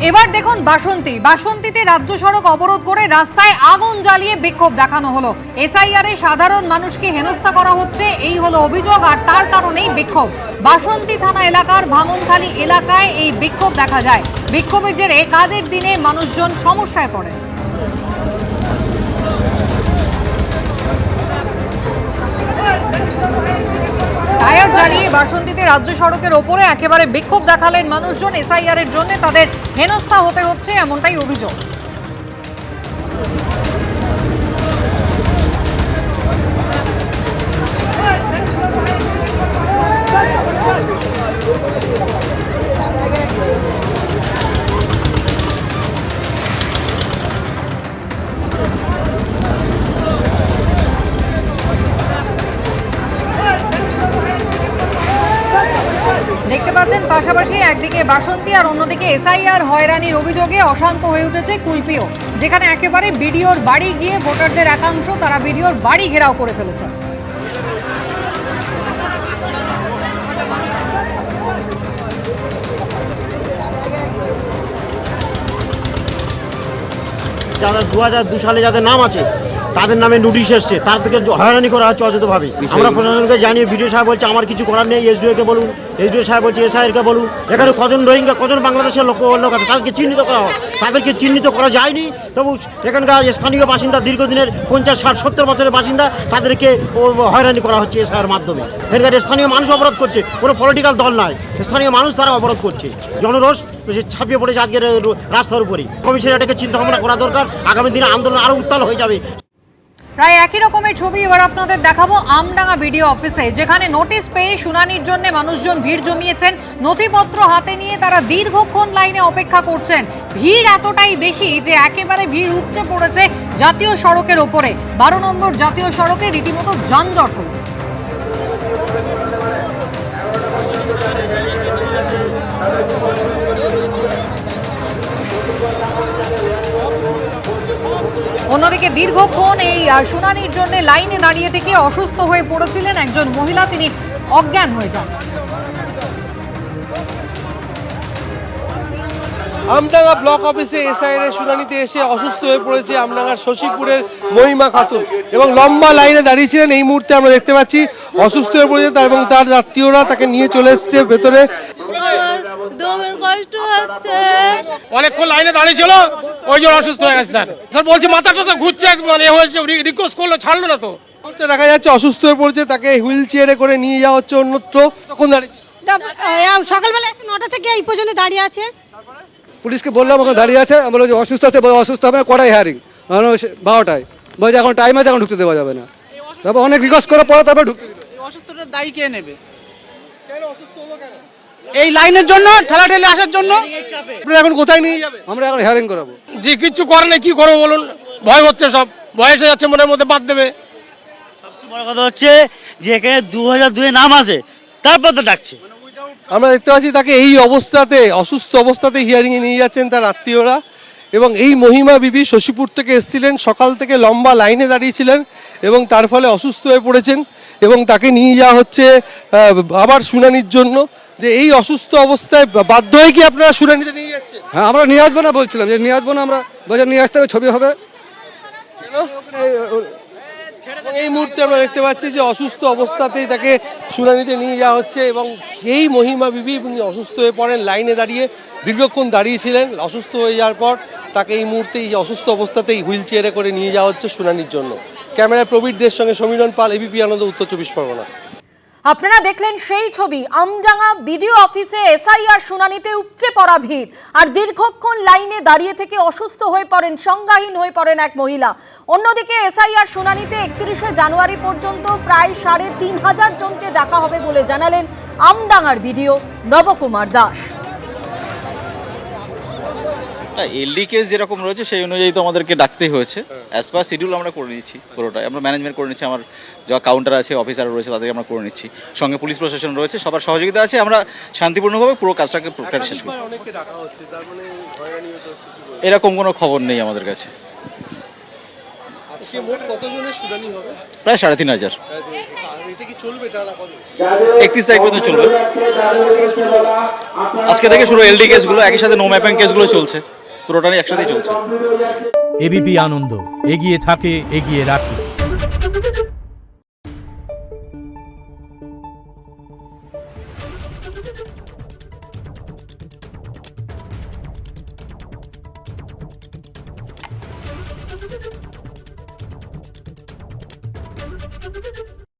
এবার দেখুন বাসন্তীতে রাজ্য সড়ক অবরোধ করে রাস্তায় আগুন জ্বালিয়ে বিক্ষোভ দেখানো হলো। এসআইআর এ সাধারণ মানুষকে হেনস্থা করা হচ্ছে, এই হলো অভিযোগ, আর তার কারণেই বিক্ষোভ। বাসন্তী থানা এলাকার ভাঙনখালী এলাকায় এই বিক্ষোভ দেখা যায়। বিক্ষোভের জেরে কাজের দিনে মানুষজন সমস্যায় পড়ে। টায়ার জ্বালিয়ে বাসন্তীতে রাজ্য সড়কের ওপরে একেবারে বিক্ষোভ দেখালেন মানুষজন। এসআইআর এর জন্য তাদের হেনস্থা হতে হচ্ছে, এমনটাই অভিযোগ। দেখতে পাচ্ছেন পাশাপাশি একদিকে বাসন্তী আর অন্যদিকে এসআইআর হয়রানির অভিযোগে অশান্ত হয়ে উঠেছে কুলপিও, যেখানে একেবারে বিডিওর বাড়ি গিয়ে ভোটারদের একাংশ তারা বিডিওর বাড়ি ঘেরাও করে ফেলেছে। যারা 2002 সালে যাদের নাম আছে তাদের নামে নোটিশ এসছে, তার থেকে হয়রানি করা হচ্ছে অযথভাবে। আমরা প্রশাসনকে জানিয়ে ভিডিও সাহেব বলছে আমার কিছু করার নেই, এসডিওকে বলুন, এসডিও সাহেব বলছে এসআইআরকে বলুন। এখানে কজন রোহিঙ্গা কজন বাংলাদেশের লোক আছে তাদেরকে চিহ্নিত করা হয়, তাদেরকে চিহ্নিত করা যায়নি। তবু এখানকার স্থানীয় বাসিন্দা দীর্ঘদিনের 50, 60, 70 বছরের বাসিন্দা তাদেরকে হয়রানি করা হচ্ছে এসআইআর মাধ্যমে। এখানকার স্থানীয় মানুষ অবরোধ করছে, কোনো পলিটিক্যাল দল নয়, স্থানীয় মানুষ তারা অবরোধ করছে। জনরোষ ছাপিয়ে পড়েছে আজকের রাস্তার উপরেই। কমিশনের এটাকে চিন্তা ভাবনা করা দরকার, আগামী দিনে আন্দোলন আরও উত্তাল হয়ে যাবে। প্রায় একই রকমের ছবি এবার আপনাদের দেখাবো আমডাঙ্গা বিডিও অফিসে, যেখানে নোটিশ পেয়ে শুনানির জন্য মানুষজন ভিড় জমিয়েছেন। নথিপত্র হাতে নিয়ে তারা দীর্ঘক্ষণ লাইনে অপেক্ষা করছেন। ভিড় এতটাই বেশি যে একেবারে ভিড় উপচে পড়েছে জাতীয় সড়কের ওপরে। 12 নম্বর জাতীয় সড়কে রীতিমতো যানজট হল। অন্যদিকে দীর্ঘক্ষণ এই শুনানির জন্য লাইনে দাঁড়িয়ে থেকে অসুস্থ হয়ে পড়েছিলেন একজন মহিলা, তিনি অজ্ঞান হয়ে যান। আমডাঙ্গা ব্লক অফিসে এসআইআর এর শুনানিতে এসে অসুস্থ হয়ে পড়েছে আমডাঙ্গার শশীপুরের মহিমা খাতুন এবং লম্বা লাইনে দাঁড়িয়েছিলেন। এই মুহূর্তে আমরা দেখতে পাচ্ছি অসুস্থ হয়ে পড়েছে এবং তার আত্মীয়রা তাকে নিয়ে চলে এসেছে ভেতরে। দমের কষ্ট হচ্ছে, অনেকক্ষণ লাইনে দাঁড়িয়ে ছিল, ওই জন্য অসুস্থ হয়ে গেছে। স্যার বলছে মাথাটা তো ঘুরছে, মানে হয়েছে, রিকোয়েস্ট করলো, ছাড়লো না তো। দেখা যাচ্ছে অসুস্থ হয়ে পড়েছে, তাকে হুইল চেয়ারে করে নিয়ে যাওয়া হচ্ছে অন্যত্র। তখন দাঁড়িয়ে সকালবেলা 9টা থেকে এই পর্যন্ত দাঁড়িয়ে আছে। পুলিশকে বললাম ওখানে দাঁড়িয়ে আছে, আমি বললাম যে অসুস্থ আছে, অসুস্থ হবে না, কটাই হিয়ারিং 12টায়, বলছে এখন টাইম আছে, এখন ঢুকতে দেওয়া যাবে না। তারপর অনেক রিকোয়েস্ট করার পরে তারপর ঢুকতে দিল। অসুস্থটার দায়ী কে নেবে? এই লাইনের জন্য, ঠেলাঠেলি আসার জন্য। আপনারা এখন কোথায় নিয়ে যাবে? আমরা এখন হিয়ারিং করাবো। যে কিচ্ছু করে না, কি করবো বলুন? ভয় হচ্ছে, সব ভয় এসে যাচ্ছে, মনের মধ্যে বাদ দেবে। সবচেয়ে বড় কথা হচ্ছে যে এখানে 2002 নাম আছে, তারপর তো ডাকছে। আমরা দেখতে পাচ্ছি তাকে এই অবস্থাতে, অসুস্থ অবস্থাতে হিয়ারিং এ নিয়ে যাচ্ছেন তার আত্মীয়রা। এবং এই মহিমা বিবি শশীপুর থেকে এসেছিলেন, সকাল থেকে লম্বা লাইনে দাঁড়িয়েছিলেন এবং তার ফলে অসুস্থ হয়ে পড়েছেন এবং তাকে নিয়ে যাওয়া হচ্ছে আবার শুনানির জন্য। যে এই অসুস্থ অবস্থায় বাধ্য হয়ে কি আপনারা শুনানিতে নিয়ে যাচ্ছেন? হ্যাঁ, আমরা নিয়ে আসবো না বলছিলাম, যে নিয়ে আসবো না, আমরা বাজার নিয়ে আসতে হবে, ছবি হবে। এই মুহূর্তে আমরা দেখতে পাচ্ছি যে অসুস্থ অবস্থাতেই তাকে শুনানিতে নিয়ে যাওয়া হচ্ছে এবং সেই মহিমা বিবি অসুস্থ হয়ে পড়েন, লাইনে দাঁড়িয়ে দীর্ঘক্ষণ দাঁড়িয়েছিলেন। অসুস্থ হয়ে যাওয়ার পর তাকে এই মুহূর্তে এই অসুস্থ অবস্থাতেই হুইল চেয়ারে করে নিয়ে যাওয়া হচ্ছে শুনানির জন্য। ক্যামেরায় প্রবীরদের সঙ্গে সমীরণ পাল, এবিপি আনন্দ, উত্তর 24 পরগনা। আপনারা দেখলেন সেই ছবি, আমডাঙ্গা বিডিও অফিসে এসআইআর শুনানিতে উপচে পড়া ভিড়, আর দীর্ঘক্ষণ লাইনে দাঁড়িয়ে থেকে অসুস্থ হয়ে পড়েন, সংজ্ঞাহীন হয়ে পড়েন এক মহিলা। অন্যদিকে এসআইআর শুনানিতে 31শে জানুয়ারি পর্যন্ত প্রায় 3500 জনকে ডাকা হবে বলে জানালেন আমডাঙ্গার বিডিও নবকুমার দাস। এলডি কেস যেরকম রয়েছে সেই অনুযায়ী তো আমাদেরকে ডাকতেই হয়েছে। অ্যাজ পার শিডিউল আমরা করে নিচ্ছি, পুরোটাই আমরা ম্যানেজমেন্ট করে নিচ্ছি। আমার যা কাউন্টার আছে, অফিসার রয়েছে, তাদেরকে আমরা করে নিচ্ছি। সঙ্গে পুলিশ প্রশাসন রয়েছে, সবার সহযোগিতা আছে। আমরা শান্তিপূর্ণভাবে পুরো কাজটাকে প্রক্রিয়া শেষ করি। এরকম কোনো খবর নেই আমাদের কাছে। কতজনের শুনানি হবে? প্রায় 3500। এটা কি চলবে টানা কত? 31 তারিখ পর্যন্ত চলবে। আজকে থেকে শুরু এলডি কেসগুলো, একই সাথে নো ম্যাপিং কেসগুলো চলছে, পুরোটাই একসাথেই চলছে। এবিপি আনন্দ, এগিয়ে থাকে, এগিয়ে রাখে। Thank you.